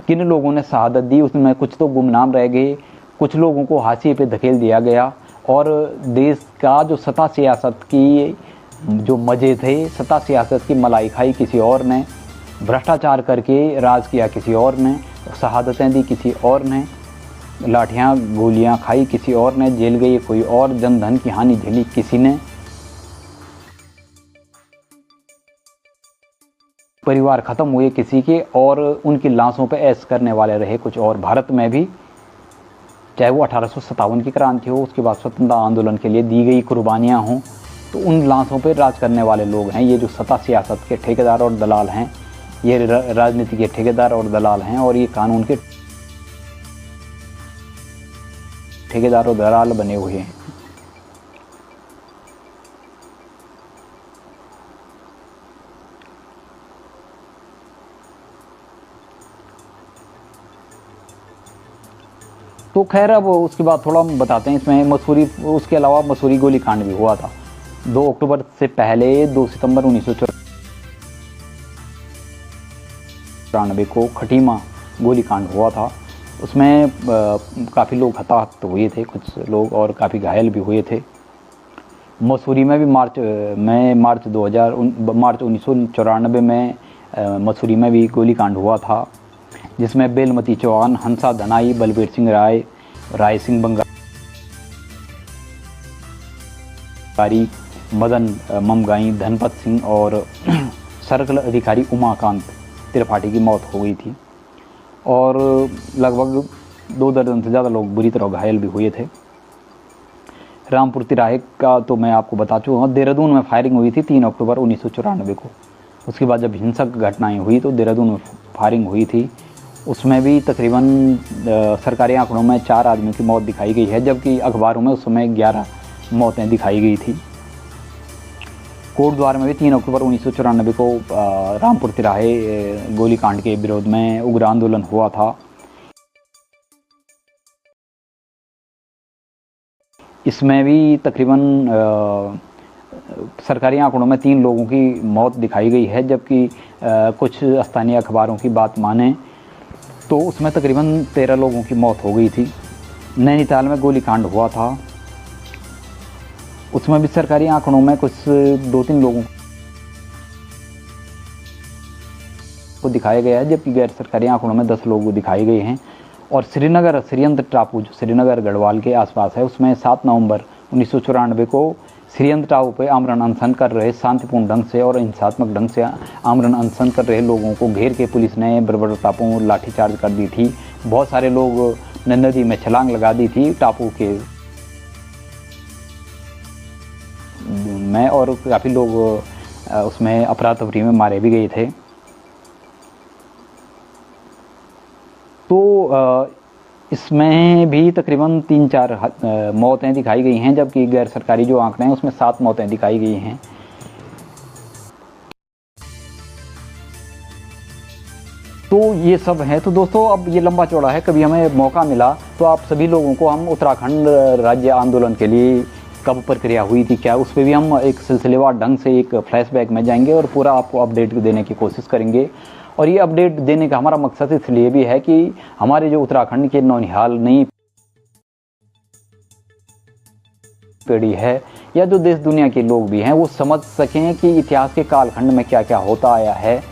Speaker 1: किन लोगों ने शहादत दी। उसमें कुछ तो गुमनाम रह गए, कुछ लोगों को हाशिए पे धकेल दिया गया, और देश का जो सत्ता सियासत की जो मज़े थे, सत्ता सियासत की मलाई खाई किसी और ने, भ्रष्टाचार करके राज किया किसी और ने, शहादतें दी किसी और ने, लाठियाँ गोलियाँ खाई किसी और ने, जेल गई कोई और, जनधन की हानि झेली किसी ने, परिवार ख़त्म हुए किसी के, और उनकी लाशों पर ऐश करने वाले रहे कुछ और। भारत में भी चाहे वो 1857 की क्रांति हो, उसके बाद स्वतंत्रता आंदोलन के लिए दी गई कुर्बानियाँ हों, तो उन लाशों पर राज करने वाले लोग हैं ये जो सत्ता सियासत के ठेकेदार और दलाल हैं, ये राजनीति के ठेकेदार और दलाल हैं, और ये कानून के ठेकेदार और दलाल बने हुए हैं। तो खैर, अब उसके बाद थोड़ा हम बताते हैं इसमें मसूरी, उसके अलावा मसूरी गोलीकांड भी हुआ था 2 अक्टूबर से पहले। 2 सितंबर 1994 को खटीमा गोलीकांड हुआ था। उसमें काफ़ी लोग हताहत हुए थे, कुछ लोग, और काफ़ी घायल भी हुए थे। मसूरी में भी मार्च 1994 में मसूरी में भी गोलीकांड हुआ था, जिसमें बेलमती चौहान, हंसा धनाई, बलबीर सिंह राय, राय सिंह बंगारी, मदन ममगाई, धनपत सिंह और सर्कल अधिकारी उमाकांत त्रिपाठी की मौत हो गई थी, और लगभग 2 दर्जन से ज़्यादा लोग बुरी तरह घायल भी हुए थे। रामपुर तिराहे का तो मैं आपको बता चुका हूँ। देहरादून में फायरिंग हुई थी 3 अक्टूबर 1994 को। उसके बाद जब हिंसक घटनाएं हुई तो देहरादून में फायरिंग हुई थी। उसमें भी तकरीबन सरकारी आंकड़ों में 4 आदमियों की मौत दिखाई गई है, जबकि अखबारों में उस समय 11 मौतें दिखाई गई थी। कोटद्वार में भी 3 अक्टूबर 1994 को रामपुर तिराहे गोलीकांड के विरोध में उग्र आंदोलन हुआ था। इसमें भी तकरीबन सरकारी आंकड़ों में 3 लोगों की मौत दिखाई गई है, जबकि कुछ स्थानीय अखबारों की बात माने तो उसमें तकरीबन 13 लोगों की मौत हो गई थी। नैनीताल में गोलीकांड हुआ था, उसमें भी सरकारी आंकड़ों में कुछ 2-3 लोगों को दिखाया गया है, जबकि गैर सरकारी आंकड़ों में 10 लोग दिखाए गए हैं। और श्रीनगर श्रीयंत्र टापू जो श्रीनगर गढ़वाल के आसपास है, उसमें 7 नवंबर 1994 को श्रीयंत्र टापू पर आमरण अनशन कर रहे शांतिपूर्ण ढंग से और हिंसात्मक ढंग से आमरण अनशन कर रहे लोगों को घेर के पुलिस ने बर्बरतापूर्ण लाठीचार्ज कर दी थी। बहुत सारे लोग ने नदी में छलांग लगा दी थी टापू के में, और काफ़ी लोग उसमें अफरा तफरी में मारे भी गए थे। तो इसमें भी तकरीबन 3-4 मौतें दिखाई गई हैं, जबकि गैर सरकारी जो आंकड़े हैं उसमें 7 मौतें दिखाई गई हैं। तो ये सब है। तो दोस्तों अब ये लंबा चौड़ा है, कभी हमें मौका मिला तो आप सभी लोगों को हम उत्तराखंड राज्य आंदोलन के लिए कब प्रक्रिया हुई थी क्या, उस पर भी हम एक सिलसिलेवार ढंग से एक फ्लैशबैक में जाएंगे और पूरा आपको अपडेट देने की कोशिश करेंगे। और ये अपडेट देने का हमारा मकसद इसलिए भी है कि हमारे जो उत्तराखंड के नौनिहाल नई पीढ़ी है या जो देश दुनिया के लोग भी हैं वो समझ सकें कि इतिहास के कालखंड में क्या क्या होता आया है।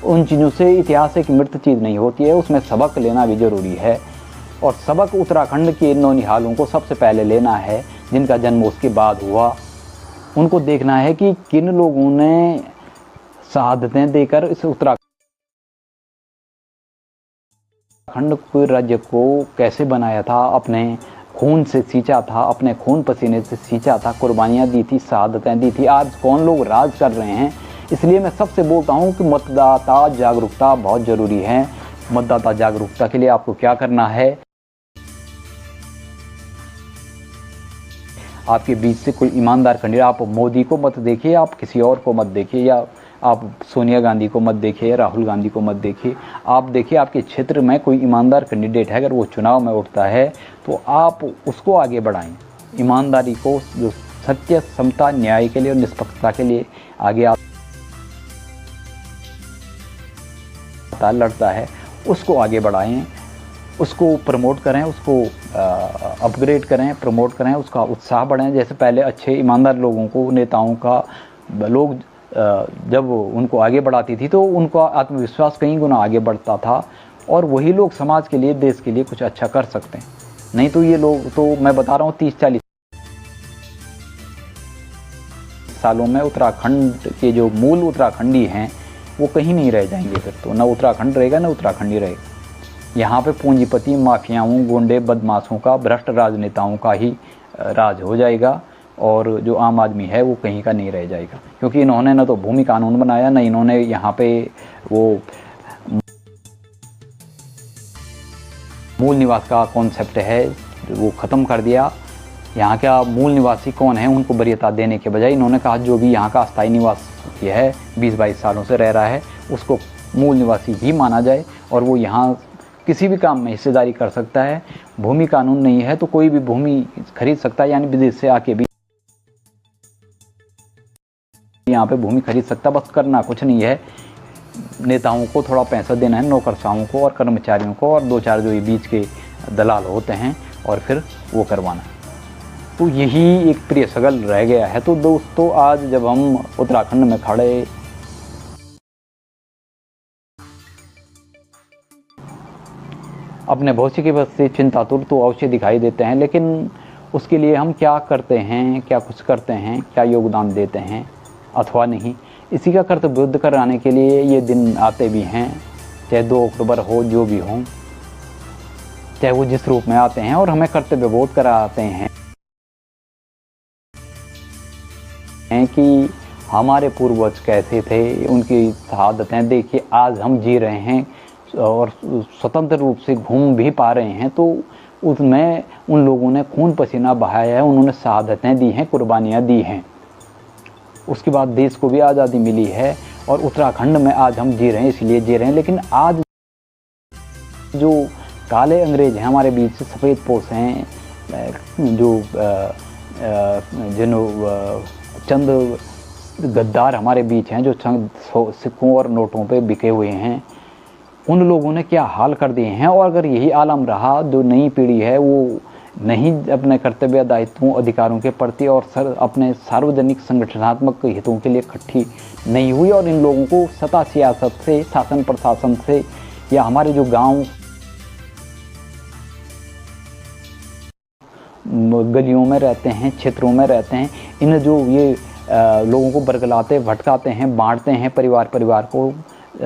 Speaker 1: उन चीज़ों से इतिहास एक मृत चीज़ नहीं होती है, उसमें सबक लेना भी ज़रूरी है। और सबक उत्तराखंड के नौनिहालों को सबसे पहले लेना है, जिनका जन्म उसके बाद हुआ। उनको देखना है कि किन लोगों ने शहादतें देकर इस उत्तराखंड के राज्य को कैसे बनाया था, अपने खून से सींचा था, अपने खून पसीने से सींचा था, कुर्बानियाँ दी थी, शहादतें दी थी। आज कौन लोग राज कर रहे हैं। इसलिए मैं सबसे बोलता हूँ कि मतदाता जागरूकता बहुत ज़रूरी है। मतदाता जागरूकता के लिए आपको क्या करना है, आपके बीच से कोई ईमानदार कैंडिडेट, आप मोदी को मत देखिए, आप किसी और को मत देखिए, या आप सोनिया गांधी को मत देखिए, राहुल गांधी को मत देखिए। आप देखिए आपके क्षेत्र में कोई ईमानदार कैंडिडेट है, अगर वो चुनाव में उठता है तो आप उसको आगे बढ़ाएं। ईमानदारी को, जो सत्य, समता, न्याय के लिए और निष्पक्षता के लिए आगे आता लड़ता है, उसको आगे बढ़ाएं, उसको प्रमोट करें, उसको अपग्रेड करें, प्रमोट करें, उसका उत्साह बढ़ाएं। जैसे पहले अच्छे ईमानदार लोगों को, नेताओं का, लोग जब उनको आगे बढ़ाती थी तो उनका आत्मविश्वास कई गुना आगे बढ़ता था, और वही लोग समाज के लिए, देश के लिए कुछ अच्छा कर सकते हैं। नहीं तो ये लोग, तो मैं बता रहा हूँ 30-40 सालों में उत्तराखंड के जो मूल उत्तराखंडी हैं वो कहीं नहीं रह जाएंगे। फिर तो ना उत्तराखंड रहेगा ना उत्तराखंडी रहेगा। यहाँ पे पूंजीपति, माफियाओं, गुंडे, बदमाशों का, भ्रष्ट राजनेताओं का ही राज हो जाएगा, और जो आम आदमी है वो कहीं का नहीं रह जाएगा। क्योंकि इन्होंने ना तो भूमि कानून बनाया, ना इन्होंने यहाँ पे वो मूल निवास का कॉन्सेप्ट है वो ख़त्म कर दिया। यहाँ का मूल निवासी कौन है उनको वरीयता देने के बजाय इन्होंने कहा जो भी यहाँ का अस्थायी निवासी है, 20-22 सालों से रह रहा है, उसको मूल निवासी भी माना जाए, और वो यहाँ किसी भी काम में हिस्सेदारी कर सकता है। भूमि कानून नहीं है तो कोई भी भूमि खरीद सकता है, यानी विदेश से आके भी यहाँ पे भूमि खरीद सकता। बस करना कुछ नहीं है, नेताओं को थोड़ा पैसा देना है, नौकरशाहों को और कर्मचारियों को, और 2-4 जो ये बीच के दलाल होते हैं, और फिर वो करवाना। तो यही एक प्रिय सगल रह गया है। तो दोस्तों आज जब हम उत्तराखंड में खड़े अपने भविष्य की वजह से चिंतातुर तो अवश्य दिखाई देते हैं, लेकिन उसके लिए हम क्या करते हैं, क्या कुछ करते हैं, क्या योगदान देते हैं अथवा नहीं, इसी का कर्तव्यबोध कराने के लिए ये दिन आते भी हैं। चाहे 2 अक्टूबर हो, जो भी हो, चाहे वो जिस रूप में आते हैं, और हमें कर्तव्यबोध कराते हैं कि हमारे पूर्वज कैसे थे, उनकी शहादतें देखिए आज हम जी रहे हैं और स्वतंत्र रूप से घूम भी पा रहे हैं। तो उसमें उन लोगों ने खून पसीना बहाया है, उन्होंने शहादतें दी हैं, कुर्बानियाँ दी हैं। उसके बाद देश को भी आज़ादी मिली है, और उत्तराखंड में आज हम जी रहे हैं, इसलिए जी रहे हैं। लेकिन आज जो काले अंग्रेज हैं हमारे बीच से, सफ़ेद पोश हैं, जो चंद गद्दार हमारे बीच हैं, जो सिक्कों और नोटों पे बिके हुए हैं, उन लोगों ने क्या हाल कर दिए हैं। और अगर यही आलम रहा, जो नई पीढ़ी है वो नहीं अपने कर्तव्य दायित्वों अधिकारों के प्रति और अपने सार्वजनिक संगठनात्मक हितों के लिए इकट्ठी नहीं हुई और इन लोगों को सत्ता सियासत से, शासन प्रशासन से या हमारे जो गांव गलियों में रहते हैं, क्षेत्रों में रहते हैं, इन जो ये लोगों को बरगलाते भटकाते हैं, बांटते हैं परिवार परिवार को,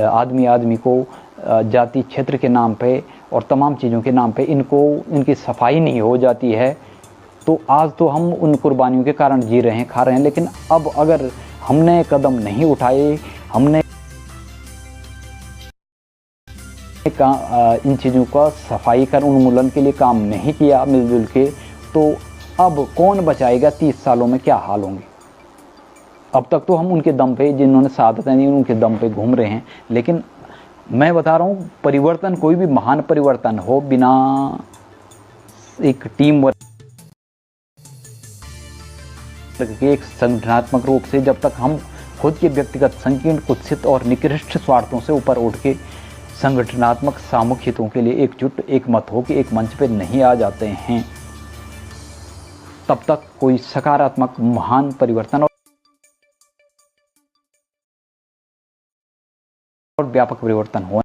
Speaker 1: आदमी आदमी को, जाति क्षेत्र के नाम पे और तमाम चीज़ों के नाम पे इनकी सफाई नहीं हो जाती है। तो आज तो हम उन कुर्बानियों के कारण जी रहे हैं, खा रहे हैं, लेकिन अब अगर हमने कदम नहीं उठाए, हमने इन चीज़ों का सफाई कर उन्मूलन के लिए काम नहीं किया मिलजुल के, तो अब कौन बचाएगा? 30 सालों में क्या हाल होंगे? अब तक तो हम उनके दम पे, जिन्होंने शहादतें दी उनके दम पे घूम रहे हैं, लेकिन मैं बता रहा हूँ परिवर्तन, कोई भी महान परिवर्तन हो बिना एक टीम वर्क के, एक संगठनात्मक रूप से, जब तक हम खुद के व्यक्तिगत संकीर्ण, कुत्सित और निकृष्ट स्वार्थों से ऊपर उठ के संगठनात्मक सामूहिक हितों के लिए एकजुट, एक मत हो कि एक मंच पे नहीं आ जाते हैं, तब तक कोई सकारात्मक महान परिवर्तन और व्यापक परिवर्तन हो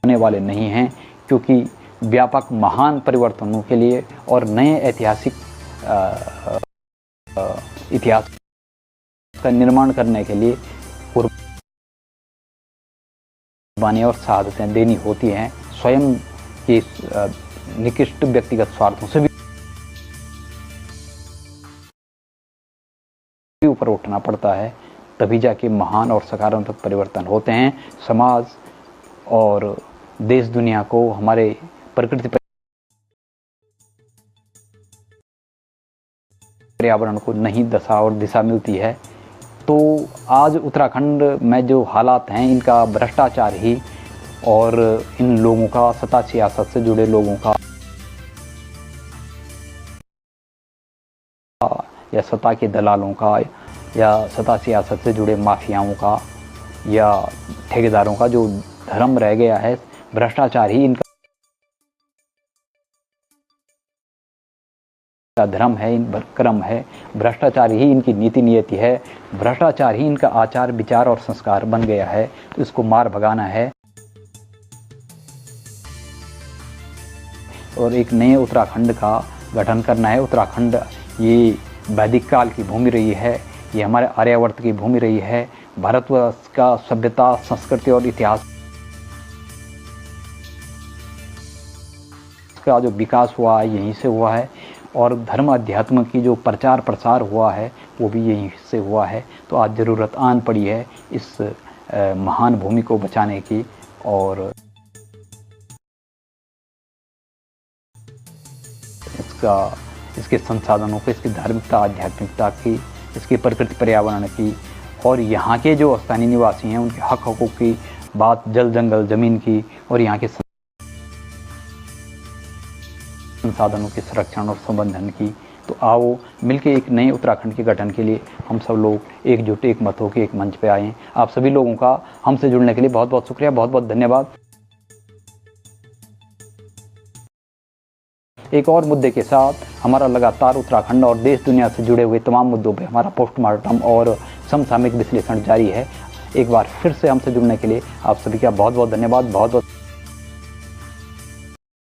Speaker 1: होने वाले नहीं हैं, क्योंकि व्यापक महान परिवर्तनों के लिए और नए ऐतिहासिक इतिहास का निर्माण करने के लिए कुर्बानी और शहादतें देनी होती हैं। स्वयं के निकृष्ट व्यक्तिगत स्वार्थों से भी ऊपर उठना पड़ता है, तभी जाके महान और सकारात्मक परिवर्तन होते हैं। समाज और देश दुनिया को, हमारे प्रकृति पर्यावरण को नई दशा और दिशा मिलती है। तो आज उत्तराखंड में जो हालात हैं, इनका भ्रष्टाचार ही और इन लोगों का, सत्ता सियासत से जुड़े लोगों का या सत्ता के दलालों का या सत्ता सियासत से जुड़े माफियाओं का या ठेकेदारों का जो धर्म रह गया है, भ्रष्टाचार ही इनका धर्म है, इन क्रम है, भ्रष्टाचार ही इनकी नीति नियति है, भ्रष्टाचार ही इनका आचार विचार और संस्कार बन गया है। तो इसको मार भगाना है और एक नए उत्तराखंड का गठन करना है। उत्तराखंड ये वैदिक काल की भूमि रही है, ये हमारे आर्यावर्त की भूमि रही है। भारतवर्ष का सभ्यता, संस्कृति और इतिहास का जो विकास हुआ है यहीं से हुआ है, और धर्म अध्यात्म की जो प्रचार प्रसार हुआ है वो भी यहीं से हुआ है। तो आज ज़रूरत आन पड़ी है इस महान भूमि को बचाने की और इसके संसाधनों को, इसकी धार्मिकता, आध्यात्मिकता की, इसकी प्रकृति पर्यावरण की और यहाँ के जो स्थानीय निवासी हैं उनके हक हकूक़ की बात, जल जंगल ज़मीन की और यहाँ के संसाधनों के संरक्षण और संवर्धन की। तो आओ मिलके एक नए उत्तराखंड के गठन के लिए हम सब लोग एकजुट, एक मत होकर एक मंच पे आए। आप सभी लोगों का हमसे जुड़ने के लिए बहुत बहुत शुक्रिया, बहुत बहुत धन्यवाद। एक और मुद्दे के साथ हमारा लगातार उत्तराखंड और देश दुनिया से जुड़े हुए तमाम मुद्दों पे हमारा पोस्टमार्टम और समसामयिक विश्लेषण जारी है। एक बार फिर से हमसे जुड़ने के लिए आप सभी का बहुत बहुत धन्यवाद, बहुत बहुत